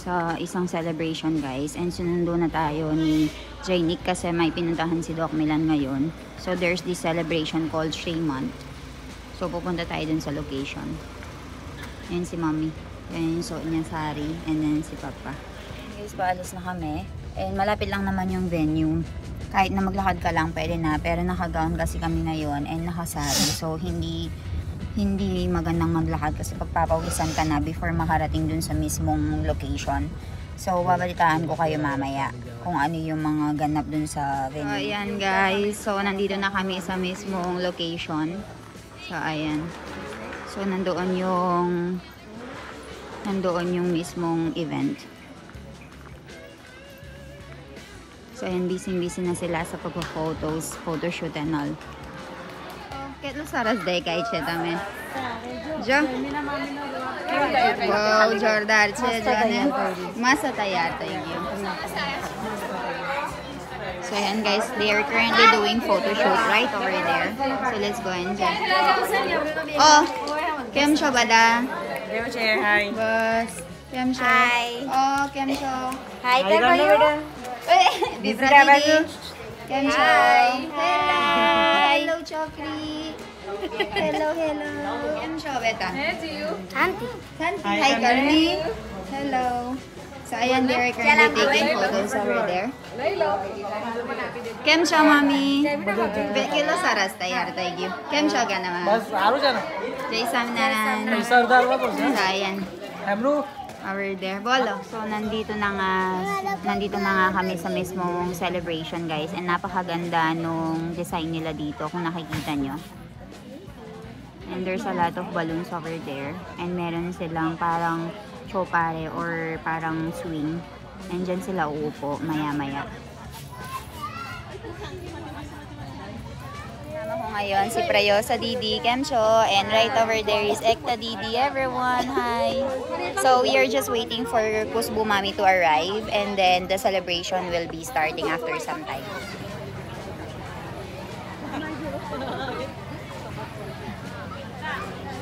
sa isang celebration guys. And sunundo na tayo ni Jainik kasi may pinuntahan si Doc Milan ngayon. So there's this celebration called Shrimant. So pupunta tayo dun sa location. Yan si Mommy. Yan yung suot niya sari. And then si Papa. Guys, paalis na kami. And malapit lang naman yung venue. Kahit na maglakad ka lang, pwede na. Pero nakagown kasi kami ngayon and nakasari. So, hindi magandang maglakad kasi pagpapawisan ka na before makarating dun sa mismong location. So, babalitaan ko kayo mamaya kung ano yung mga ganap dun sa venue. So, ayan guys. So, nandito na kami sa mismong location. So, ayan. So, nandoon yung mismong event. So, ayan, busy na sila sa pagpo-photos, photoshoot and all. Ketlo saras day kahit siya dami. Jo? Wow, Jordar siya dyan. Masa tayar tayo. So, ayan guys, they are currently doing photoshoot right over there. So, let's go and check. Oh, kem siya ba da? Hi. Bus. Kem siya. Hi. Oh, kem siya. Hi, kayo. Bibra didi. Kem siya. Hello, Chokri. Hello. Kem siya, beta? Santi. Hi, Carly. Hello. So, ayan, they're currently taking photos over there. Kem siya, Mami? Kilo saras tayar tayo. Kem siya ka naman? बस आरो जाना Jay Sam naran. सरदार बाबू So, ayan. हाम्रो Over there. Bolo. So, nandito na nga kami sa mismong celebration, guys. And napakaganda nung design nila dito, kung nakikita nyo. And there's a lot of balloons over there. And meron silang parang chopare or parang swing. And dyan sila uupo maya-maya. Kasama ko ngayon si Prayosa Didi, Kemcho, and right over there is Ekta Didi, everyone. Hi! So we are just waiting for Kusbu Mami to arrive and then the celebration will be starting after some time.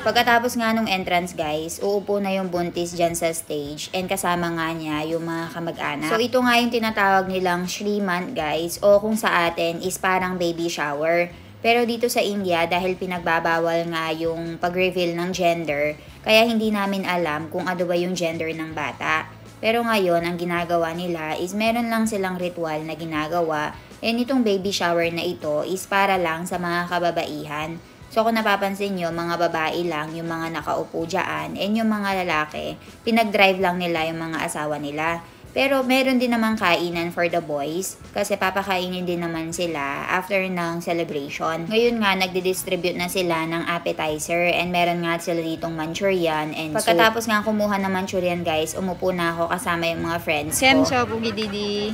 Pagkatapos nga nung entrance guys, uupo na yung buntis dyan sa stage and kasama nga niya yung mga kamag-anak. So ito nga yung tinatawag nilang Shrimant guys, o kung sa atin is parang baby shower. Pero dito sa India, dahil pinagbabawal nga yung pag-reveal ng gender, kaya hindi namin alam kung ano ba yung gender ng bata. Pero ngayon, ang ginagawa nila is meron lang silang ritual na ginagawa. And itong baby shower na ito is para lang sa mga kababaihan. So kung napapansin nyo, mga babae lang yung mga nakaupo dyan. And yung mga lalaki, pinag-drive lang nila yung mga asawa nila. Pero meron din naman kainan for the boys kasi papakainin din naman sila after ng celebration. Ngayon nga, nagdi-distribute na sila ng appetizer and meron nga sila ditong Manchurian and pagkatapos nga kumuha ng Manchurian guys, umupo na ako kasama yung mga friends ko. Sem siya, Pugi Didi.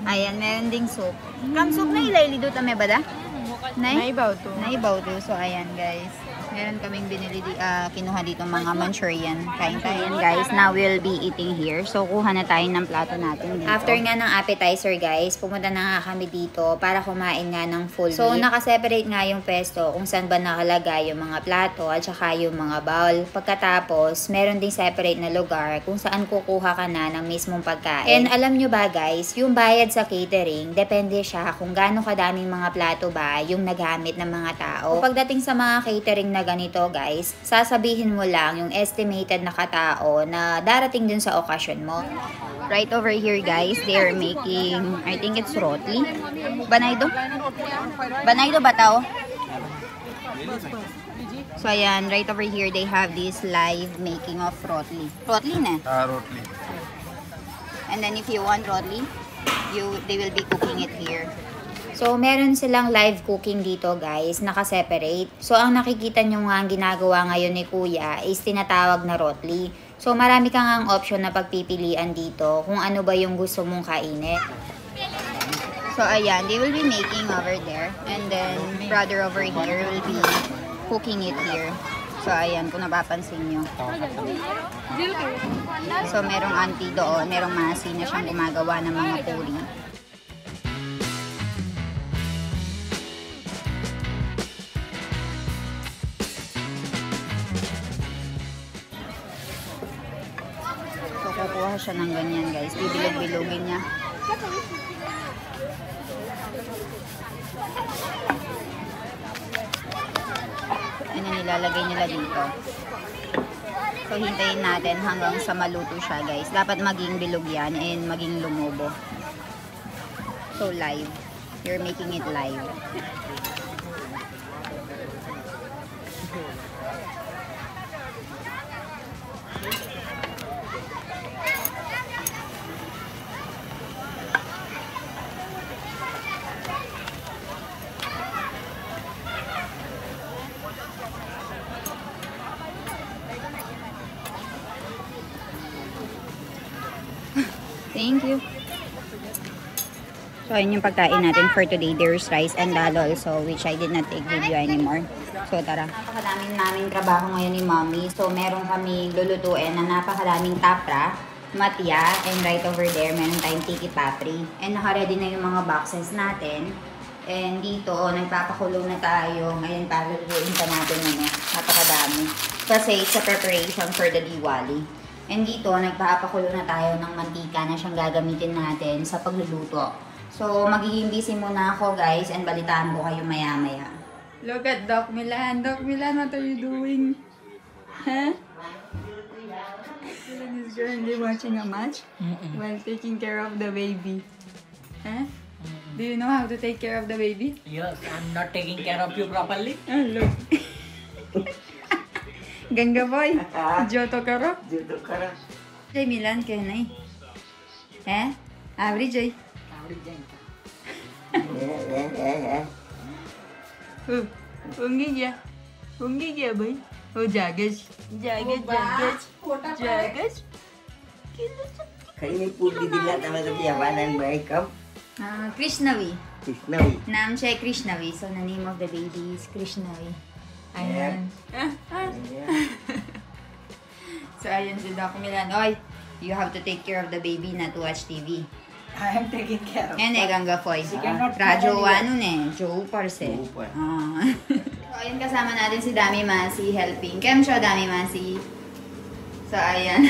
Ayan, meron ding soup. Kam soup na ilaili doon tame ba da? Naibaw to. Naibaw to. So, ayan guys. Meron kaming binili, kinuha dito mga Manchurian. Kain tayo guys. Now we'll be eating here. So, kuha na tayo ng plato natin dito. After nga ng appetizer guys, pumunta na nga kami dito para kumain nga ng full meal. So, nakaseparate nga yung pesto kung saan ba nakalagay yung mga plato at saka yung mga bowl. Pagkatapos, meron ding separate na lugar kung saan kukuha ka na ng mismong pagkain. And alam nyo ba guys, yung bayad sa catering, depende siya kung gaano kadaming mga plato ba yung nagamit ng mga tao. Pagdating sa mga catering na ganito guys, sasabihin mo lang yung estimated na katao na darating dun sa okasyon mo. Right over here guys, they are making, I think it's roti. Banaydo? Banaydo ba tao? So ayan, right over here they have this live making of roti. Roti na? रोटली And then if you want roti, they will be cooking it here. So, meron silang live cooking dito guys, naka-separate. So, ang nakikita nyo nga ang ginagawa ngayon ni Kuya is tinatawag na rotli. So, marami kang ang option na pagpipilian dito kung ano ba yung gusto mong kainin. So, ayan, they will be making over there. And then, brother over here will be cooking it here. So, ayan, kung napapansin nyo. So, merong auntie doon, merong masi na siyang gumagawa ng mga puri. kukuha siya ng ganyan, guys. Bibilog-bilogin niya. Ano nilalagay nila dito. So, hintayin natin hanggang sa maluto siya, guys. Dapat maging bilog yan and maging lumubo. So, live. You're making it live. Thank you. So, ayun yung pagkain natin for today. There's rice and dal also, which I did not take video anymore. So, tara. Napakadaming naming trabaho ngayon ni Mommy. So, meron kami lulutuin na napakadaming tapra, matya, and right over there, meron tayong tiki papri. And naka-ready na yung mga boxes natin. And dito, nagpapakulo na tayo. Ngayon, palulutuin pa natin napakadami. Kasi it's a preparation for the Diwali. And dito, nagpapakulo na tayo ng mantika na siyang gagamitin natin sa pagluluto. So, magiging busy muna ako, guys, and balitaan ko kayo maya-maya. Look at Doc Milan. Doc Milan, what are you doing? Huh? Milan is currently watching a match while taking care of the baby. Huh? Do you know how to take care of the baby? Yes, I'm not taking care of you properly. Oh, look. Ganga boy. Joto karo. Joto karo. Jay Milan kaya na eh. Average Jay. Average Jay. Ungi gya. Ungi gya boy. Oh jagas. Jagas. कहीं नहीं पूरी दिला तब तो जवानन भाई कब Krishnavi. Krishnavi Naam siya ay Krishnavi. So, the name of the baby is Krishnavi. Ayan. So, ayan si Doc Milan. Oy, you have to take care of the baby not to watch TV. I am taking care of Yan eh, Ganga Foy. cannot Radyo fly ano ne? Joe Parse. Joe Parse. So, ayan kasama natin si Dami Masi helping. Kem siya, Dami Masi. So, ayan.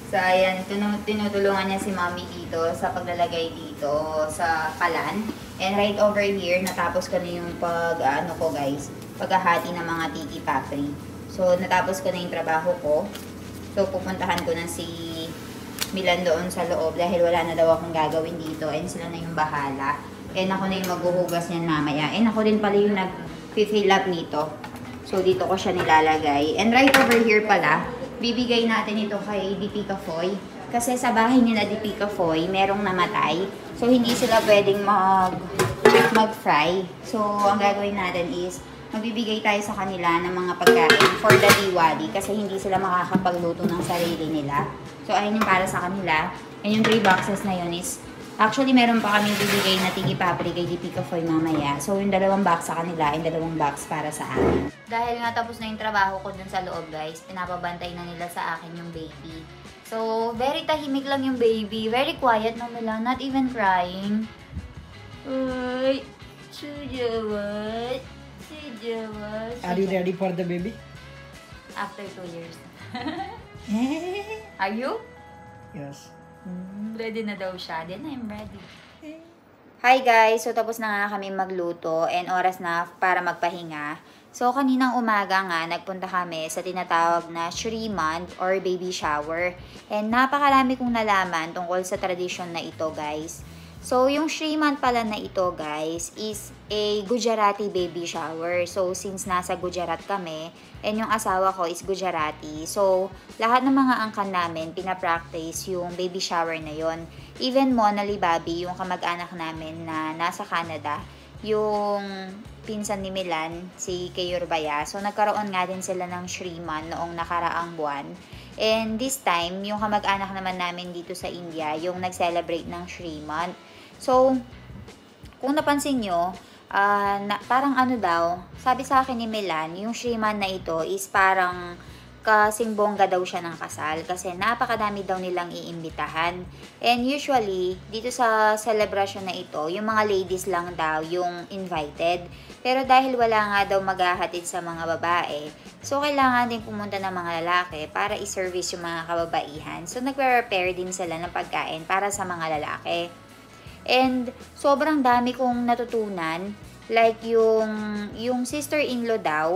So, ayan. Tinutulungan niya si Mommy dito sa paglalagay dito sa kalan. And right over here, natapos ko na yung paghahati ng mga tiki papri. So, natapos ko na yung trabaho ko. So, pupuntahan ko na si Milan doon sa loob dahil wala na daw akong gagawin dito and sila na yung bahala. And ako na yung maghuhugas niyan mamaya. And ako din pala yung nag-fill up nito. So, dito ko siya nilalagay. And right over here pala, bibigay natin ito kay Dipika Foy. Kasi sa bahay nila Dipika Foy, merong namatay. So, hindi sila pwedeng mag-fry. So, ang gagawin natin is, magbibigay tayo sa kanila ng mga pagkain for the Diwali kasi hindi sila makakapagluto ng sarili nila. So, ayun yung para sa kanila. And yung 3 boxes na yun is, actually, meron pa kami bibigay na tiki papri kay Dipika Foy mamaya. So, yung 2 box sa kanila and 2 box para sa akin. Dahil nga tapos na yung trabaho ko dun sa loob, guys, pinapabantay na nila sa akin yung baby. So, very tahimik lang yung baby. Very quiet na nila. Not even crying. Uy, Sujawat. Are you ready for the baby? After 2 years. Are you? Yes. Ready na daw siya. Then I'm ready. Hi guys! So tapos na nga kami magluto and oras na para magpahinga. So kaninang umaga nga, nagpunta kami sa tinatawag na Shrimant or baby shower. And napakarami kong nalaman tungkol sa tradisyon na ito guys. So, yung Shrimant pala na ito, guys, is a Gujarati baby shower. So, since nasa Gujarat kami, and yung asawa ko is Gujarati. So, lahat ng mga angkan namin, pinapractice yung baby shower na yon. Even Monali Bobby, yung kamag-anak namin na nasa Canada, yung pinsan ni Milan, si Kayurbaya. So, nagkaroon nga din sila ng Shrimant noong nakaraang buwan. And this time, yung kamag-anak naman namin dito sa India, yung nag-celebrate ng Shrimant. So, kung napansin nyo, parang ano daw, sabi sa akin ni Milan, yung Shrimant na ito is parang kasing bongga daw siya ng kasal kasi napakadami daw nilang iimbitahan. And usually, dito sa celebration na ito, yung mga ladies lang daw yung invited. Pero dahil wala nga daw maghahatid sa mga babae, so kailangan din pumunta ng mga lalaki para i-service yung mga kababaihan. So nagpe-prepare din sila ng pagkain para sa mga lalaki. And sobrang dami kong natutunan, like yung sister-in-law daw,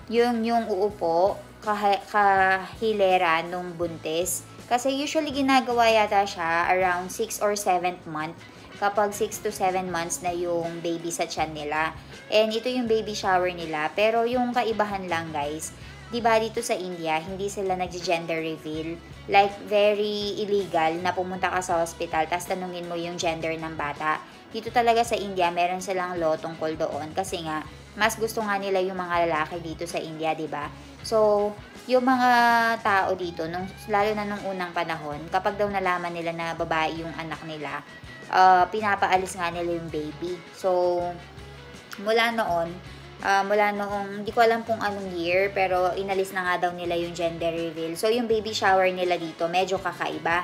yung uupo, kahilera nung buntis. Kasi usually ginagawa yata siya around 6 or 7th month, kapag 6 to 7 months na yung baby sa tiyan nila. And ito yung baby shower nila. Pero yung kaibahan lang guys, diba dito sa India, hindi sila nag-gender reveal. Like, very illegal na pumunta ka sa hospital tapos tanungin mo yung gender ng bata. Dito talaga sa India, meron silang law tungkol doon. Kasi nga, mas gusto nga nila yung mga lalaki dito sa India, diba? So, yung mga tao dito, lalo na nung unang panahon, kapag daw nalaman nila na babae yung anak nila, pinapaalis nga nila yung baby. So, mula noong, hindi ko alam kung anong year, pero inalis na nga daw nila yung gender reveal. So, yung baby shower nila dito, medyo kakaiba.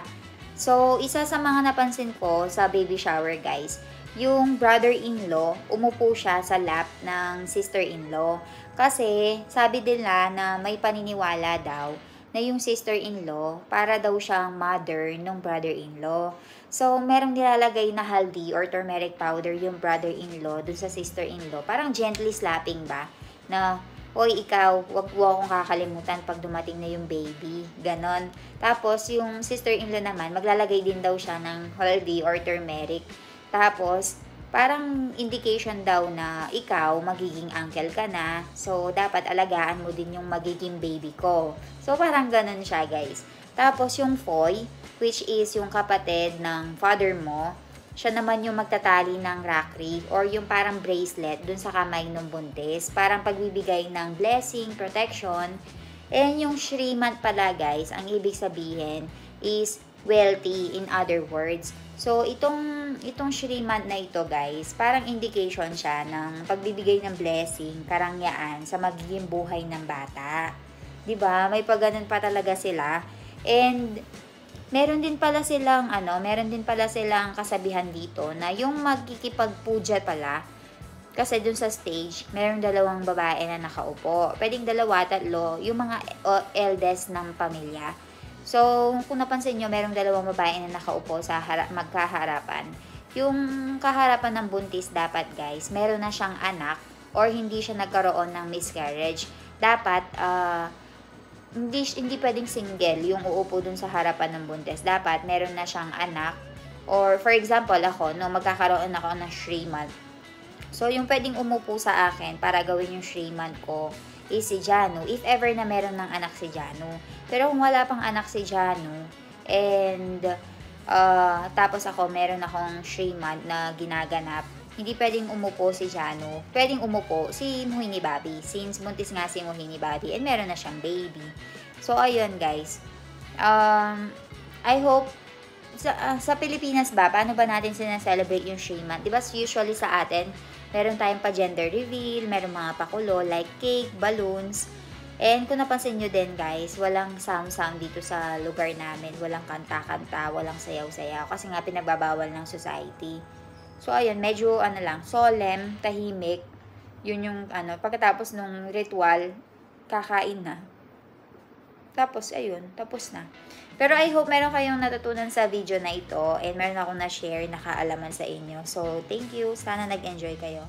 So, isa sa mga napansin ko sa baby shower, guys, yung brother-in-law, umupo siya sa lap ng sister-in-law. Kasi, sabi nila na may paniniwala daw na yung sister-in-law, para daw siyang mother ng brother-in-law. So, merong nilalagay na haldi or turmeric powder yung brother-in-law dun sa sister-in-law. Parang gently slapping ba? Na, oy, ikaw, wag mo akong kakalimutan pag dumating na yung baby. Ganon. Tapos, yung sister-in-law naman, maglalagay din daw siya ng haldi or turmeric. Tapos, parang indication daw na ikaw, magiging uncle ka na. So, dapat alagaan mo din yung magiging baby ko. So, parang ganon siya, guys. Tapos, yung foy, which is yung kapatid ng father mo, siya naman yung magtatali ng rakri or yung parang bracelet dun sa kamay ng buntis. Parang pagbibigay ng blessing, protection. And yung shrimant pala, guys, ang ibig sabihin is wealthy, in other words. So, itong shrimant na ito, guys, parang indication siya ng pagbibigay ng blessing, karangyaan sa magiging buhay ng bata. 'Di ba? May pagganon pa talaga sila. And meron din pala silang kasabihan dito na yung magkikipagpuja pala, kasi dun sa stage, meron 2 babae na nakaupo. Pwedeng 2, 3, yung mga eldest ng pamilya. So, kung napansin nyo, merong 2 babae na nakaupo sa magkaharapan. Yung kaharapan ng buntis dapat, guys, meron na siyang anak or hindi siya nagkaroon ng miscarriage. Dapat, hindi pwedeng single yung uupo dun sa harapan ng buntis. Dapat, meron na siyang anak. Or, for example, ako, magkakaroon ako ng shrimant. So, yung pwedeng umupo sa akin para gawin yung shrimant ko is si Janu, if ever na meron ng anak si Janu. Pero kung wala pang anak si Janu, and tapos ako, meron akong shrimant na ginaganap, hindi pwedeng umupo si Janu. Pwedeng umupo si Mohini Bobby, since buntis nga si Mohini Bobby, and meron na siyang baby. So, ayun guys. I hope, sa Pilipinas ba, paano ba natin sinaselebrate yung shrimant? Diba usually sa atin, meron tayong pa-gender reveal, meron mga pakulo like cake, balloons. And kung napansin nyo din guys, walang sound dito sa lugar namin. Walang kanta-kanta, walang sayaw-sayaw. Kasi nga pinagbabawal ng society. So ayun, medyo solemn, tahimik. Yun yung pagkatapos nung ritual, kakain na. Tapos ayun, tapos na. Pero I hope meron kayong natutunan sa video na ito and meron akong na-share na kaalaman sa inyo. So, thank you. Sana nag-enjoy kayo.